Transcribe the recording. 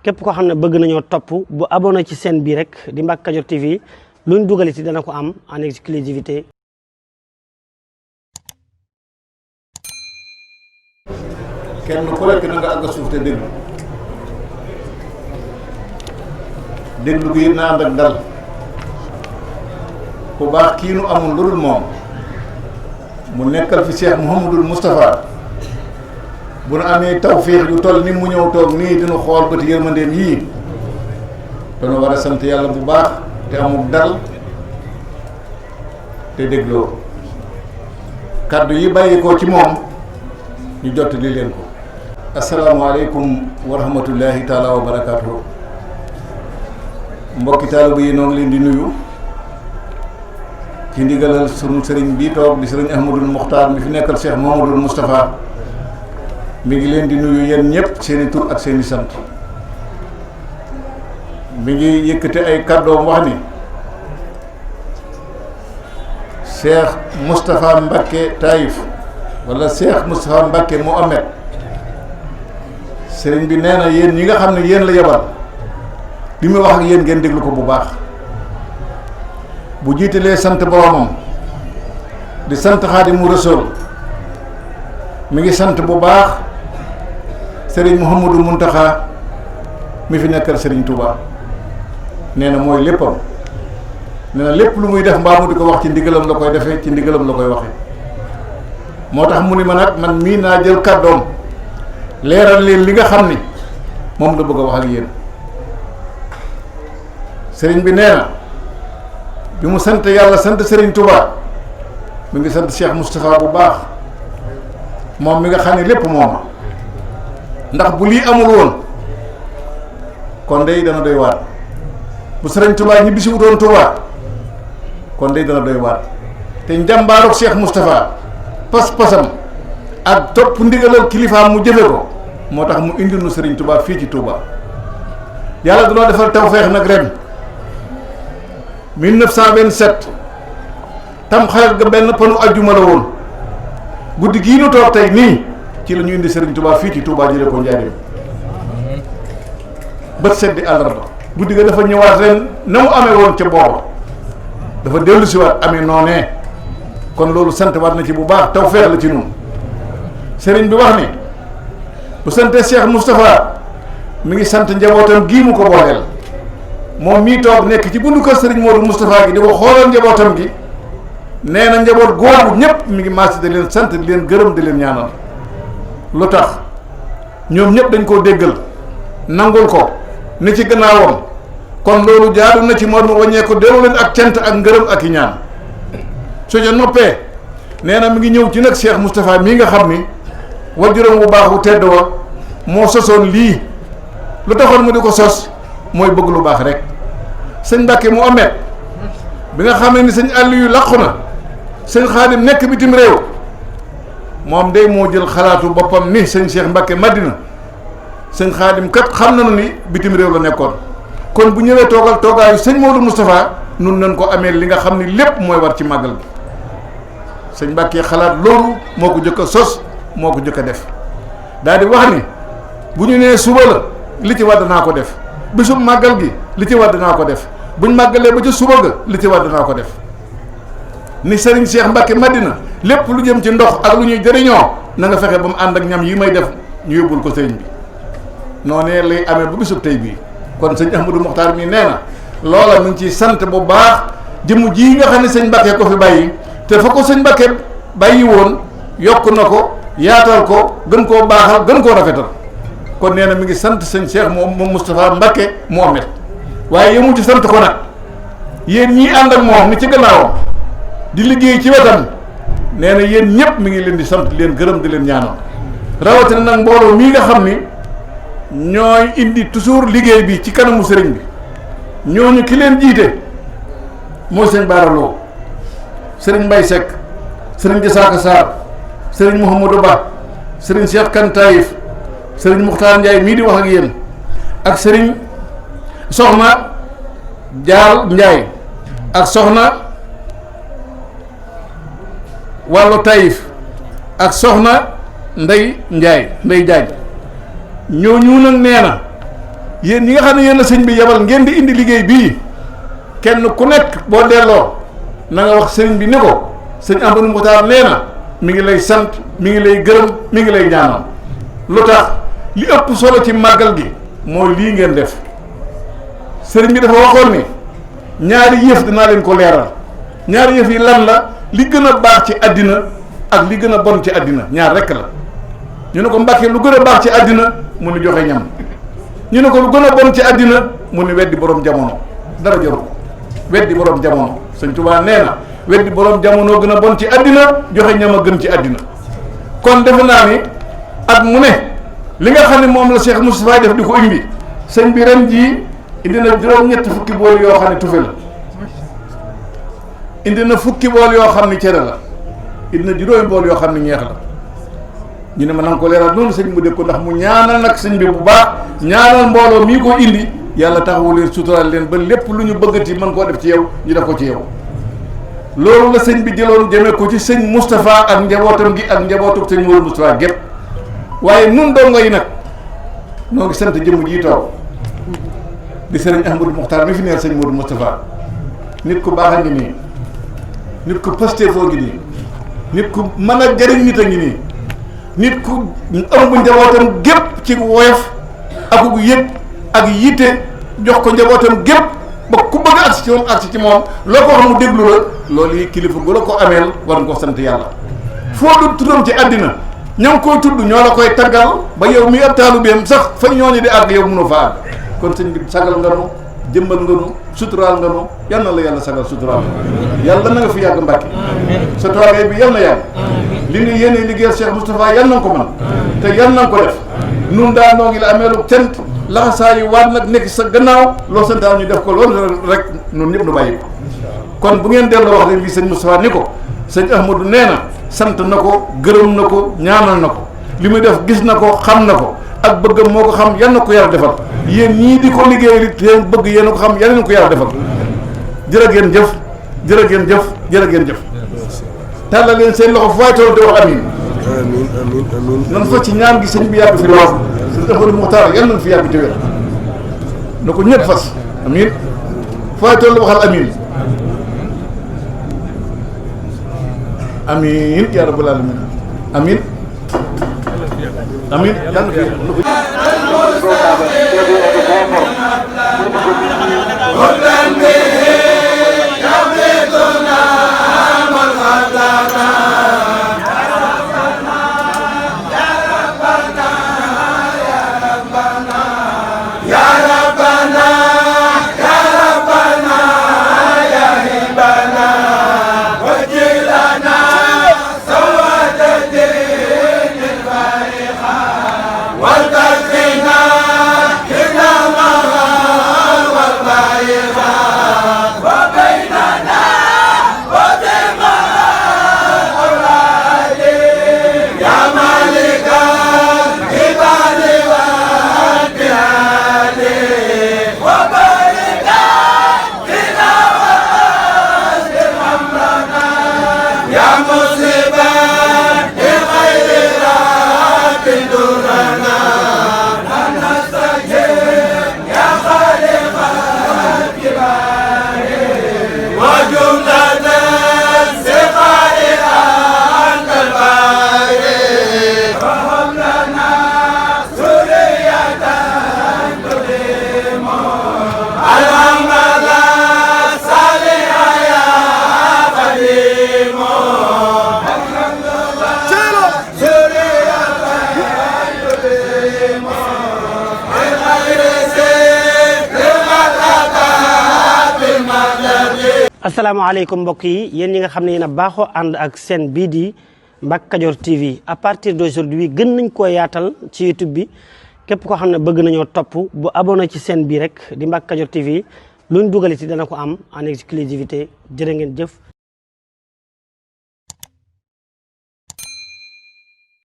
képp koo xam ne bëgg nañoo topp bu abonné ci chaîne bii rek di Mbacke Kadior TV luñ dugaliti dana ko am en exclusivité. kenn ku nekk na nga àgg suuf te déglu gi na ànd ak dal ku baax kii nu amul lu dul moom mu nekkal fi Cheikh Mouhamadul Moustapha bu nu amee tawfiix yu toll ni mu ñëw toog nii dina xool bëti yërmandeem yii dana war a sant yàlla bu baax te amul dal te dégloo kàddu yi bàyyi ko ci moom ñu jottali leen ko. asalaamaaleykum wa rahmatullahi taala wa barakaatuhu. mbokki taalibe yi noo ngi leen di nuyu ci ndigalal sunu sëriñ bii toog di sëriñ Ahmadul Muxtaar mi fi nekkal Cheikh Mouhamadul Moustapha mi ngi leen di nuyu yéen ñëpp seeni tur ak seeni sant mi ngi yëkkate ay kàddoom wax ni Cheikh Moustapha Mbacké Taïf wala Cheikh Moustapha Mbacké Mohamed sëriñ bi nee na yéen ñi nga xam ne yéen la yebal bi muy wax ak yéen ngeen déglu ko bu baax bu jiitalee sant boromam di sant Xaadimu Rasuul mi ngi sant bu baax sëriñ Mouhamadou Mountakha mi fi nekkal sëriñ Touba nee na mooy léppam nee na lépp lu muy def mbaa mu di ko wax ci ndigalam la koy defee ci ndigalam la koy waxee moo tax mu ni ma nag man mii naa jël kàddoom leeral leen li nga xam ni moom la bëgg a wax ak yéen. sëriñ bi nee na bi mu sant yàlla sant sëriñ Touba mi ngi sant Cheikh Moustapha bu baax moom mi nga xam ne lépp mooma ndax bu lii amul woon kon day dana doy waar bu sëriñ Touba ñi bisi wutoon Touba kon day dana doy waar te njàmbaaroog Cheikh Moustapha pas-pasam ak topp ndigalal kilifaam mu jëfe ko moo tax mu indi nu sëriñ Touba fii ci Touba yàlla danoo defal tawfeex nag ren 1927 tam xarit ga benn panu ajjuma la woon guddi gii nu toog tey nii ci la ñu indi Serigne Touba fii ci Touba jëlee ko Njaaréem bët seddi àllarba guddi ga dafa ñëwaat ren na mu amee woon ca booba dafa dellu si waat amee noonee kon loolu sant waat na ci bu baax tawfeex la ci nun Serigne bi wax ni bu sante Cheikh Moustapha mi ngi sant njabootam gii mu ko booleel moom mii toog nekk ci bundu kër Serigne Modou Moustapha gi di ko xoolal njabootam gi nee na njaboot googu ñëpp mi ngi maas di leen sant di leen gërëm di leen ñaanal lu tax ñoom ñëpp dañ koo déggal nangul ko ni ci gannaawam kon loolu jaadu na ci moom mu wàññee ko dellu leen ak cant ak ngërëm ak i ñaan su ca noppee nee na mi ngi ñëw ci nag Cheikh Moustapha mii nga xam ni wajuram bu baax bu tedd wa moo sosoon lii lu taxoon mu di ko sos mooy bëgg lu baax rek sëñ Mbacké mu amet bi nga xamee ni sëñ Aliou làqu na sëñ Xaadim nekk bitim réew moom day moo jël xalaatu boppam ni sëñ Cheikh Mbacké Madina sëñ Xaadim kat xam nañu ni bitim réew la nekkoon kon bu ñëwee toogal toogaayu sëñ Modou Moustapha nun nañ ko amee li nga xam ni lépp mooy war ci màggal bi sëñ Mbacké xalaat loolu moo ko jëkk a sos moo ko jëkk a def daal di wax ni bu ñu nee suba la li ci war danaa ko def bisub màggal gi li ci war danaa ko def buñ màggalee ba ca suba ga li ci war danaa ko def ni Serigne Cheikh Mbacké Madina lépp lu jëm ci ndox ak lu ñuy jëriñoo na nga fexe ba mu ànd ak ñam yi may def ñu yóbbul ko sëriñ bi noonee lay amee bu bisub tey bii kon sëñ Ahmadou Mokhtar mii nee na loola mu ngi ciy sant bu baax jëmm ji nga xam ne sëñ Mbacké ko fi bàyyi te fa ko sëñ Mbacké bàyyi woon yokk na ko yaatal ko gën koo baaxal gën koo rafetal kon nee na mi ngi sant sëñ Cheikh moom Moustapha Mbacké Mohamed waaye yemu ci sant ko nag yéen ñii ànd ak moom ni ci gannaawam di liggéey ci wetam nee na yéen ñëpp mi ngi leen di sant di leen gërëm di leen ñaanal rawatina nag mbooloo mii nga xam ni ñooy indi toujours liggéey bi ci kanamu sëriñ bi ñooñu ki leen jiite mooy sëñ Bara Lo sëriñ Mbaye Seck sëriñ Jasaaka Sarr sëriñ Mouhamadou Ba sëriñ Cheikh Kan Taïf sëriñ Muxtaar Ndiaye mii di wax ak yéen ak sëriñ soxna Jaal Ndiaye ak soxna wàllu Taïf ak soxna Ndey Ndiaye Ndey Jaañ ñooñu nag nee na yéen ñi nga xam ne yéen la sëñ bi yebal ngeen di indi liggéey bii kenn ku nekk boo delloo na nga wax sëriñ bi ni ko sëñ Amadou Mokhtar nee na mi ngi lay sant mi ngi lay gërëm mi ngi lay ñaanal lu tax li ëpp solo ci màggal gi mooy lii ngeen def sëriñ bi dafa waxoon ni ñaari yëf dinaa leen ko leeral ñaari yëf yi lan la li gën a baax ci àddina ak li gën a bon ci àddina ñaar rekk la ñu ne ko Mbàkke lu gën a baax ci àddina mu ni joxe ñam ñu ne ko lu gën a bon ci àddina mu ni weddi borom jamono dara jaru ko weddi borom jamono sëñ Tuubaa nee na weddi borom jamono gën a bon ci àddina joxe ñam a gën ci àddina kon defe naa ni at mu ne li nga xam ne moom la Cheikh Moustapha def di ko indi sëñ bi ren jii indi na juróom-ñett fukki bool yoo xam ne tufe la indi na fukki bool yoo xam ne cere la indi na juróomi bool yoo xam ne ñeex la ñu ne ma nanga ko leeral noonu sëñ mu dégg ko ndax mu ñaanal nag sëñ bi bu baax ñaanal mbooloo mii ko indi yàlla taxawu leen suturaal leen ba lépp lu ñu bëggati mën koo def ci yow ñu def ko ci yow loolu la sëñ bi jëloon jëmee ko ci sëñ Moustapha ak njabootam gi ak njabootu sëñ Modou Moustapha gépp waaye nun dongo yi nag noo ngi sant jëmm ji toog di sëriñ Ahmadou Mokhtar mi fi neel sëñ Modou Moustapha nit ku baax a ngi nii nit ku pastéefoo ngi nii nit ku mën a jëriñ nit a ngi nii nit ku ëmb njabootam gépp ci woyof ak gu yëg ak yitte jox ko njabootam gépp ba ku bëgg agsi ci moom agsi ci moom loo ko wax mu déglu la loolu yi kilifa gu la ko ameel war nga ko sant yàlla foo du turam ci àddina ña ngi koy tudd ñoo la koy taggal ba yow mi ab taalibeem sax fa ñooñu di àgg yow mënoo fa àgg kon sëñ bi sagal nga nu jëmbal nga nu suturaal nga nu yal na la yàlla sagal suturaal yàlla na nga fi yàgg Mbàkke sa toogay bi yal na yàgg li nga yéene liggéeyal Cheikh Moustapha yal na nga ko mën te yal na nga ko def nun daa noo ngi la ameelu cant laxasaa yi waat nag nekk sa gannaaw loo santaan ñu def ko loolu rek nun ñëpp nu bàyyi ko kon bu ngeen delloo wax leen lii sëñ Moustapha ni ko sëñ Ahmadou nee na sant na ko gërëm na ko ñaanal na ko li muy def gis na ko xam na ko ak bëggam moo ko xam yal na ko yàlla defal yéen ñii di ko liggéey li yéen bëgg yéen a ko xam yal na ko yàlla defal jërë ngeen jëf jërë ngeen jëf jërë ngeen jëf tàllal leen seen loxo fu waay toll te wax amiin amiin amiin amiin nan fa ci ñaan gi sëñ bi yàgg fi lool sëñ Ahmadou Mokhtar yal nañ fi yàgg te wér na ko ñëpp fas amiin fu waay toll waxal amiin amiin yaa rabbal aalamiin amiin amiin yàlla na fi asalaamaaleykum mbokk yi yéen ñi nga xam ne yéen a baaxoo ànd ak seen bii di Mbacke Kadior TV à partir d'aujourd'hui gën nañ koo yaatal ci YouTube bi képp koo xam ne bëgg nañoo topp bu abonné ci seen bii rek di Mbacke Kadior TV luñ dugaliti dana ko am en exclusivité jërë ngeen jëf